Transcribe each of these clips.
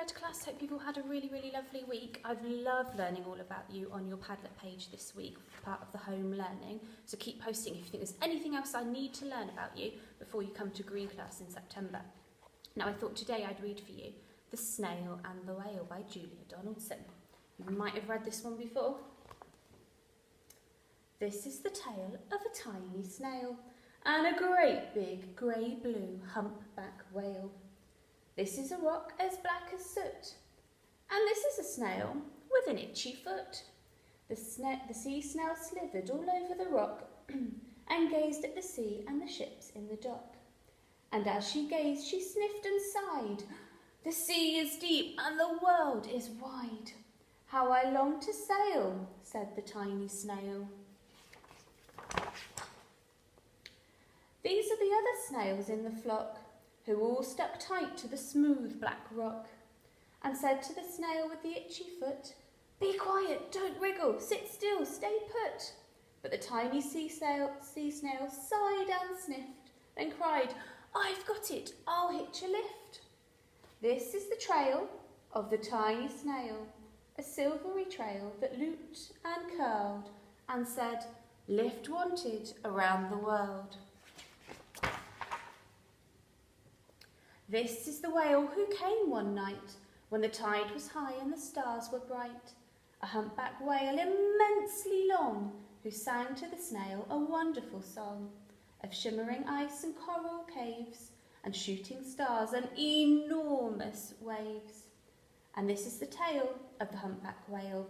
right, class, hope you've all had a really, really lovely week. I've loved learning all about you on your Padlet page this week, part of the home learning. So keep posting if you think there's anything else I need to learn about you before you come to Green class in September. Now, I thought today I'd read for you The Snail and the Whale by Julia Donaldson. You might have read this one before. This is the tale of a tiny snail and a great big grey-blue humpback whale. This is a rock as black as soot, and this is a snail with an itchy foot. The sea snail slithered all over the rock and gazed at the sea and the ships in the dock. And as she gazed, she sniffed and sighed. The sea is deep and the world is wide. How I long to sail, said the tiny snail. These are the other snails in the flock, who all stuck tight to the smooth black rock, and said to the snail with the itchy foot, "Be quiet, don't wriggle, sit still, stay put." But the tiny sea snail sighed and sniffed, then cried, "I've got it, I'll hitch a lift." This is the trail of the tiny snail, a silvery trail that looped and curled and said, "Lift wanted around the world." This is the whale who came one night when the tide was high and the stars were bright, a humpback whale immensely long, who sang to the snail a wonderful song of shimmering ice and coral caves and shooting stars and enormous waves. And this is the tale of the humpback whale.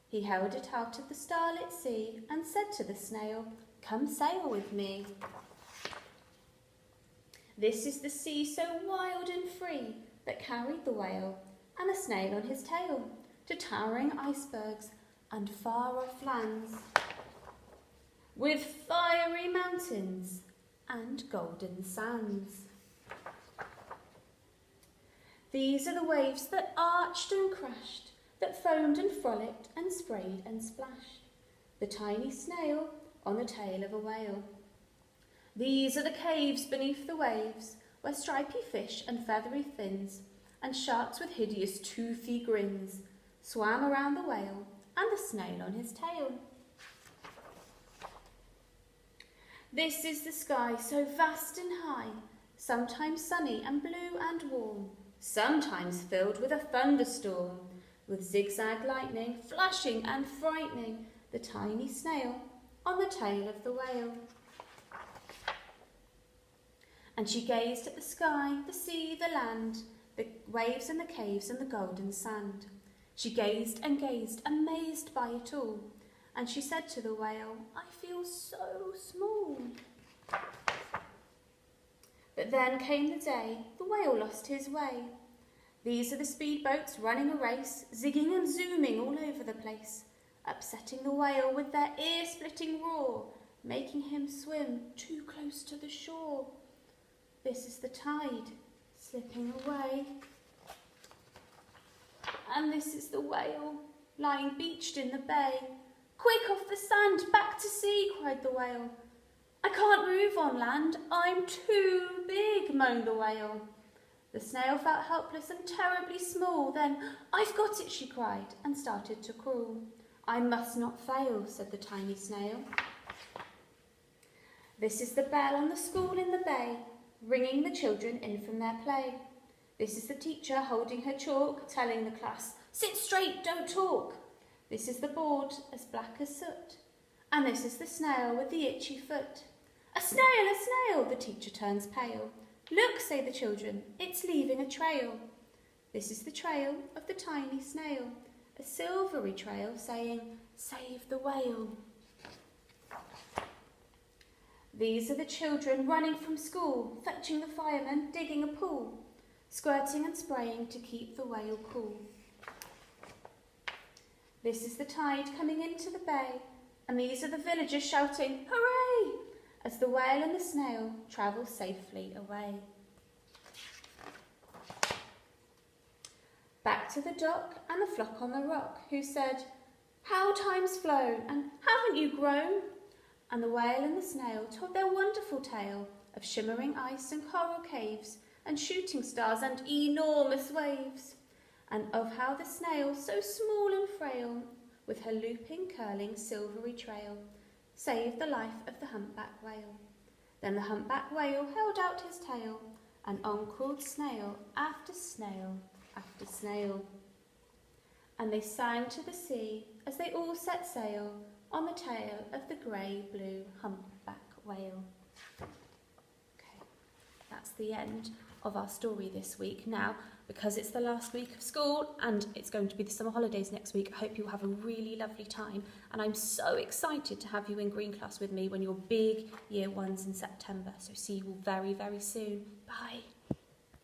He held it out of the starlit sea and said to the snail, "Come sail with me." This is the sea so wild and free that carried the whale and the snail on his tail to towering icebergs and far-off lands, with fiery mountains and golden sands. These are the waves that arched and crashed, that foamed and frolicked and sprayed and splashed, the tiny snail on the tail of a whale. These are the caves beneath the waves, where stripy fish and feathery fins and sharks with hideous toothy grins swam around the whale and the snail on his tail. This is the sky so vast and high, sometimes sunny and blue and warm, sometimes filled with a thunderstorm, with zigzag lightning flashing and frightening the tiny snail on the tail of the whale. And she gazed at the sky, the sea, the land, the waves and the caves and the golden sand. She gazed and gazed, amazed by it all. And she said to the whale, "I feel so small." But then came the day the whale lost his way. These are the speedboats running a race, zigging and zooming all over the place, upsetting the whale with their ear-splitting roar, making him swim too close to the shore. This is the tide slipping away. And this is the whale lying beached in the bay. "Quick, off the sand, back to sea," cried the whale. "I can't move on land, I'm too big," moaned the whale. The snail felt helpless and terribly small. Then, "I've got it," she cried, and started to crawl. "I must not fail," said the tiny snail. This is the bell on the school in the bay, ringing the children in from their play. This is the teacher holding her chalk, telling the class, "Sit straight, don't talk." This is the board, as black as soot. And this is the snail with the itchy foot. "A snail, a snail!" The teacher turns pale. "Look," say the children, "it's leaving a trail." This is the trail of the tiny snail, a silvery trail saying, "Save the whale." These are the children running from school, fetching the firemen, digging a pool, squirting and spraying to keep the whale cool. This is the tide coming into the bay, and these are the villagers shouting, "Hooray!" as the whale and the snail travel safely away. Back to the dock and the flock on the rock, who said, "How time's flown, and haven't you grown?" And the whale and the snail told their wonderful tale of shimmering ice and coral caves and shooting stars and enormous waves. and of how the snail, so small and frail, with her looping, curling, silvery trail, saved the life of the humpback whale. Then the humpback whale held out his tail, and on crawled snail after snail after snail. And they sang to the sea as they all set sail on the tail of the grey-blue humpback whale. Okay, that's the end of our story this week. Now, because it's the last week of school and it's going to be the summer holidays next week, I hope you'll have a really lovely time, and I'm so excited to have you in Green class with me when you're big year ones in September. So see you all very, very soon. Bye.